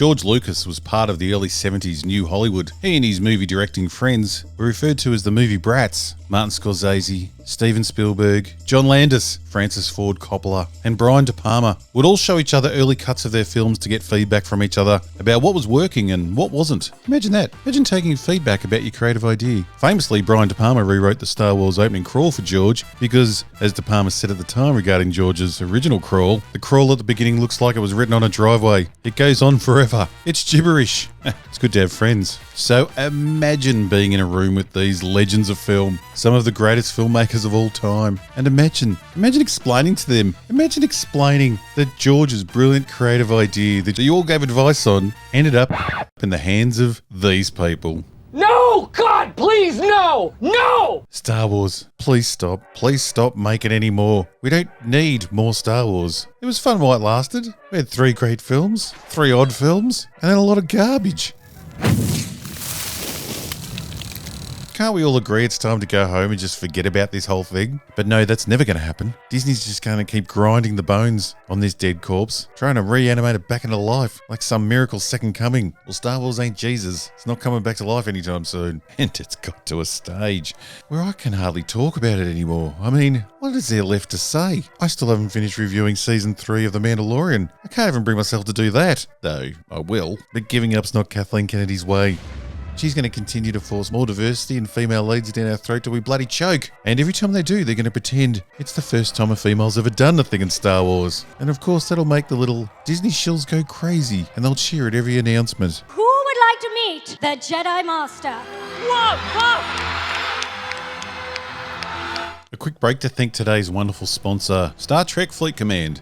George Lucas was part of the early 70s New Hollywood. He and his movie directing friends were referred to as the movie brats. Martin Scorsese, Steven Spielberg, John Landis, Francis Ford Coppola, and Brian De Palma would all show each other early cuts of their films to get feedback from each other about what was working and what wasn't. Imagine that. Imagine taking feedback about your creative idea. Famously, Brian De Palma rewrote the Star Wars opening crawl for George because, as De Palma said at the time regarding George's original crawl, the crawl at the beginning looks like it was written on a driveway. It goes on forever. It's gibberish. It's good to have friends. So imagine being in a room with these legends of film, some of the greatest filmmakers of all time, and imagine explaining to them, that George's brilliant creative idea that you all gave advice on ended up in the hands of these people. No! God, please, no! No! Star Wars, please stop. Please stop making any more. We don't need more Star Wars. It was fun while it lasted. We had 3 great films, 3 odd films, and then a lot of garbage. Can't we all agree it's time to go home and just forget about this whole thing? But no, that's never going to happen. Disney's just going to keep grinding the bones on this dead corpse, trying to reanimate it back into life like some miracle second coming. Well, Star Wars ain't Jesus. It's not coming back to life anytime soon. And it's got to a stage where I can hardly talk about it anymore. I mean, what is there left to say? I still haven't finished reviewing Season 3 of The Mandalorian. I can't even bring myself to do that. Though, I will. But giving up's not Kathleen Kennedy's way. She's going to continue to force more diversity and female leads down our throat till we bloody choke. And every time they do, they're going to pretend it's the first time a female's ever done a thing in Star Wars. And of course, that'll make the little Disney shills go crazy, and they'll cheer at every announcement. Who would like to meet the Jedi Master? Whoa, whoa! A quick break to thank today's wonderful sponsor, Star Trek Fleet Command.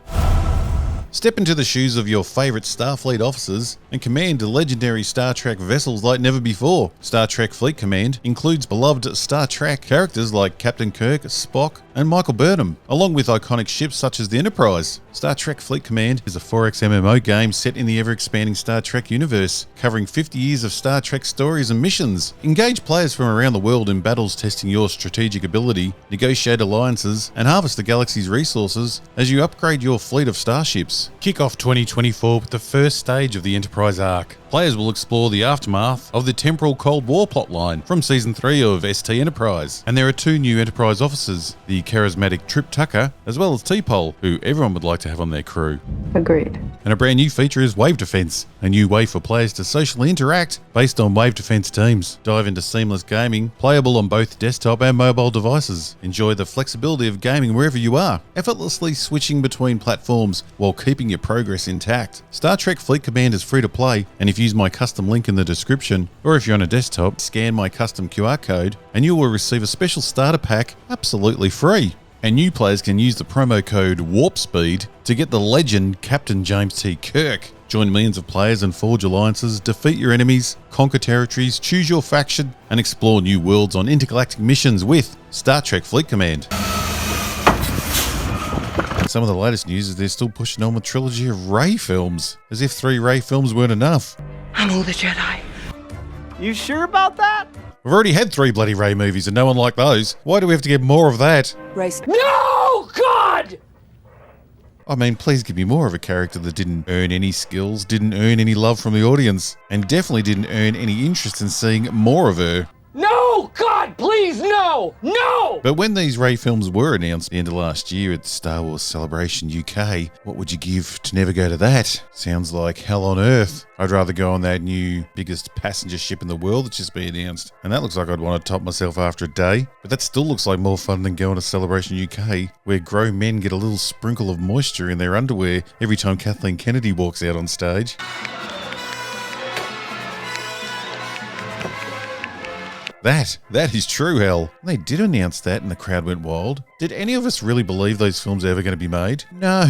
Step into the shoes of your favourite Starfleet officers and command legendary Star Trek vessels like never before. Star Trek Fleet Command includes beloved Star Trek characters like Captain Kirk, Spock, and Michael Burnham, along with iconic ships such as the Enterprise. Star Trek Fleet Command is a 4X MMO game set in the ever-expanding Star Trek universe, covering 50 years of Star Trek stories and missions. Engage players from around the world in battles testing your strategic ability, negotiate alliances, and harvest the galaxy's resources as you upgrade your fleet of starships. Kick off 2024 with the first stage of the Enterprise arc. Players will explore the aftermath of the temporal Cold War plotline from Season 3 of ST Enterprise. And there are 2 new Enterprise officers, the charismatic Trip Tucker, as well as T-Pole, who everyone would like to have on their crew. Agreed. And a brand new feature is Wave Defense, a new way for players to socially interact based on Wave Defense teams. Dive into seamless gaming, playable on both desktop and mobile devices. Enjoy the flexibility of gaming wherever you are, effortlessly switching between platforms while keeping your progress intact. Star Trek Fleet Command is free to play, and if you use my custom link in the description, or if you're on a desktop, scan my custom QR code, and you will receive a special starter pack absolutely free. And new players can use the promo code WARPSPEED to get the legend Captain James T. Kirk. Join millions of players and forge alliances, defeat your enemies, conquer territories, choose your faction, and explore new worlds on intergalactic missions with Star Trek Fleet Command. Some of the latest news is they're still pushing on with a trilogy of Rey films, as if 3 Rey films weren't enough. I'm all the Jedi. You sure about that? We've already had 3 bloody Rey movies and no one liked those. Why do we have to get more of that? Race. No! God! I mean, please give me more of a character that didn't earn any skills, didn't earn any love from the audience, and definitely didn't earn any interest in seeing more of her. No! God, please, no! No! But when these Rey films were announced at the end of last year at the Star Wars Celebration UK, what would you give to never go to that? Sounds like hell on earth. I'd rather go on that new biggest passenger ship in the world that's just been announced. And that looks like I'd want to top myself after a day. But that still looks like more fun than going to Celebration UK, where grown men get a little sprinkle of moisture in their underwear every time Kathleen Kennedy walks out on stage. That is true, hell. They did announce that and the crowd went wild. Did any of us really believe those films are ever going to be made? No,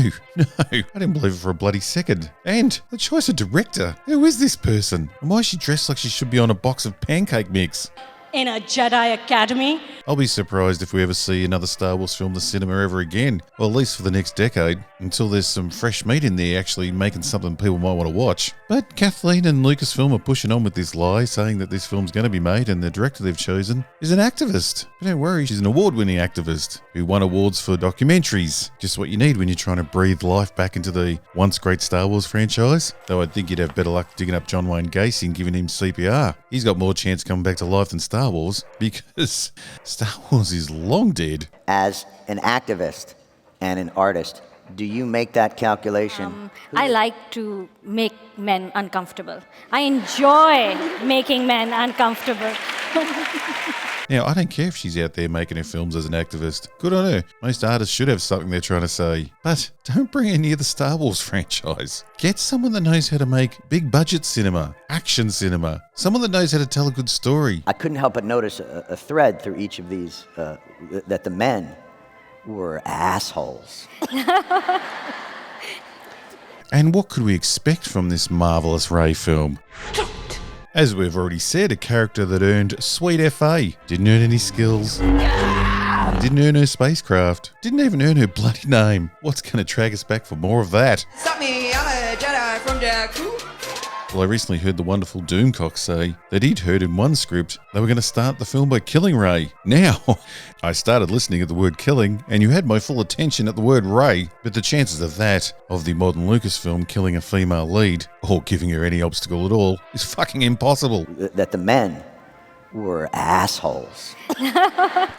I didn't believe it for a bloody second. And the choice of director. Who is this person? And why is she dressed like she should be on a box of pancake mix? in a Jedi Academy. I'll be surprised if we ever see another Star Wars film in the cinema ever again. Well, at least for the next decade, until there's some fresh meat in there actually making something people might want to watch. But Kathleen and Lucasfilm are pushing on with this lie, saying that this film's going to be made and the director they've chosen is an activist. But don't worry, she's an award-winning activist who won awards for documentaries. Just what you need when you're trying to breathe life back into the once great Star Wars franchise. Though I'd think you'd have better luck digging up John Wayne Gacy and giving him CPR. He's got more chance coming back to life than Star Wars, because Star Wars is long dead. As an activist and an artist, do you make that calculation? I like to make men uncomfortable. I enjoy making men uncomfortable. Now, I don't care if she's out there making her films as an activist. Good on her. Most artists should have something they're trying to say. But don't bring her near the Star Wars franchise. Get someone that knows how to make big budget cinema, action cinema, someone that knows how to tell a good story. I couldn't help but notice a thread through each of these, that the men were assholes. And what could we expect from this marvellous Rey film? As we've already said, a character that earned sweet FA. Didn't earn any skills. Didn't earn her spacecraft. Didn't even earn her bloody name. What's going to drag us back for more of that? Stop me, I'm a Jedi from Jakku. Well, I recently heard the wonderful Doomcock say that he'd heard in one script they were going to start the film by killing Rey. Now, I started listening at the word killing, and you had my full attention at the word Rey, but the chances of that, of the modern Lucasfilm killing a female lead, or giving her any obstacle at all, is fucking impossible. That the men were assholes.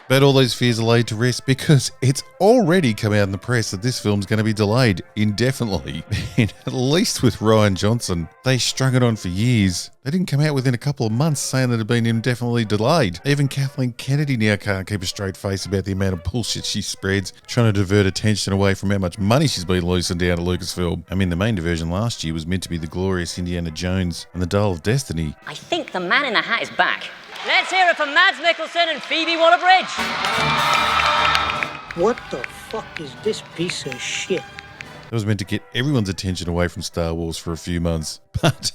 But all those fears are laid to rest because it's already come out in the press that this film's going to be delayed indefinitely. And at least with Rian Johnson, they strung it on for years. They didn't come out within a couple of months saying that it had been indefinitely delayed. Even Kathleen Kennedy now can't keep a straight face about the amount of bullshit she spreads, trying to divert attention away from how much money she's been losing down to Lucasfilm. I mean, the main diversion last year was meant to be the glorious Indiana Jones and the Dial of Destiny. I think the man in the hat is back. Let's hear it from Mads Mikkelsen and Phoebe Waller-Bridge. What the fuck is this piece of shit? It was meant to get everyone's attention away from Star Wars for a few months. But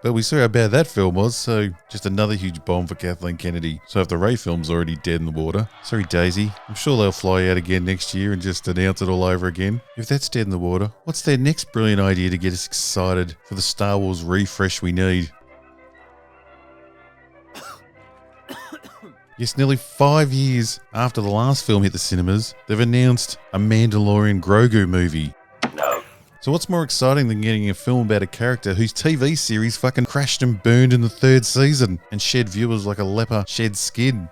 we saw how bad that film was, so just another huge bomb for Kathleen Kennedy. So if the Rey film's already dead in the water, sorry Daisy, I'm sure they'll fly out again next year and just announce it all over again. If that's dead in the water, what's their next brilliant idea to get us excited for the Star Wars refresh we need? Yes, nearly 5 years after the last film hit the cinemas, they've announced a Mandalorian Grogu movie. No. So what's more exciting than getting a film about a character whose TV series fucking crashed and burned in the 3rd season and shed viewers like a leper sheds skin?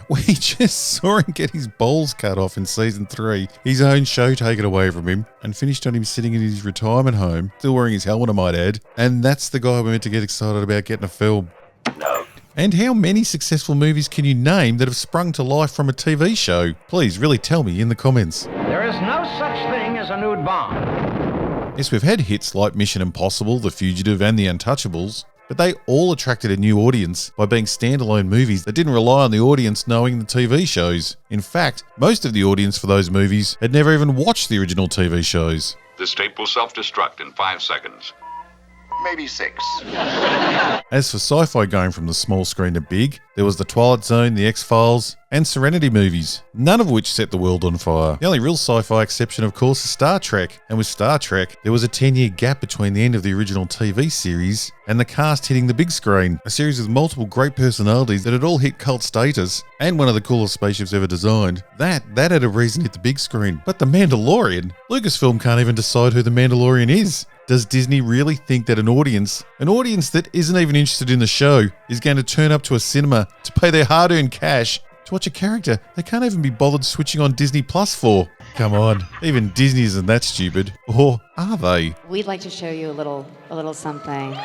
We just saw him get his balls cut off in season 3, his own show taken away from him, and finished on him sitting in his retirement home, still wearing his helmet I might add, and that's the guy we're meant to get excited about getting a film. No. And how many successful movies can you name that have sprung to life from a TV show? Please, really tell me in the comments. There is no such thing as a nude bomb. Yes, we've had hits like Mission Impossible, The Fugitive, and The Untouchables, but they all attracted a new audience by being standalone movies that didn't rely on the audience knowing the TV shows. In fact, most of the audience for those movies had never even watched the original TV shows. This tape will self-destruct in 5 seconds. Maybe 6. As for sci-fi going from the small screen to big, there was The Twilight Zone, The X-Files, and Serenity movies, none of which set the world on fire. The only real sci-fi exception, of course, is Star Trek. And with Star Trek, there was a 10-year gap between the end of the original TV series and the cast hitting the big screen. A series with multiple great personalities that had all hit cult status, and one of the coolest spaceships ever designed. That had a reason to hit the big screen. But The Mandalorian? Lucasfilm can't even decide who The Mandalorian is. Does Disney really think that an audience that isn't even interested in the show, is going to turn up to a cinema to pay their hard-earned cash to watch a character they can't even be bothered switching on Disney Plus for? Come on, even Disney isn't that stupid. Or are they? We'd like to show you a little something.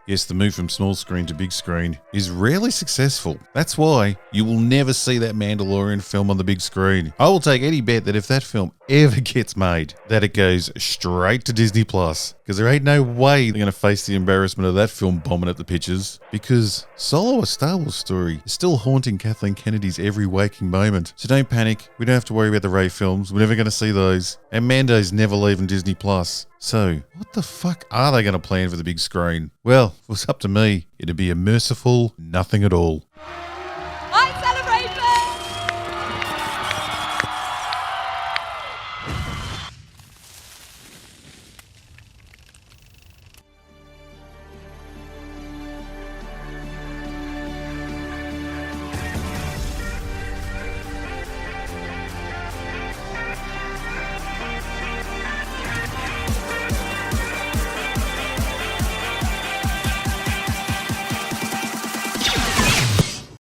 Yes, the move from small screen to big screen is rarely successful. That's why you will never see that Mandalorian film on the big screen. I will take any bet that if that film ever gets made, that it goes straight to Disney Plus. Because there ain't no way they're going to face the embarrassment of that film bombing at the pictures. Because Solo, a Star Wars story, is still haunting Kathleen Kennedy's every waking moment. So don't panic. We don't have to worry about the Rey films. We're never going to see those. And Mando's never leaving Disney Plus. So, what the fuck are they going to plan for the big screen? Well, if it was up to me, it'd be a merciful nothing at all.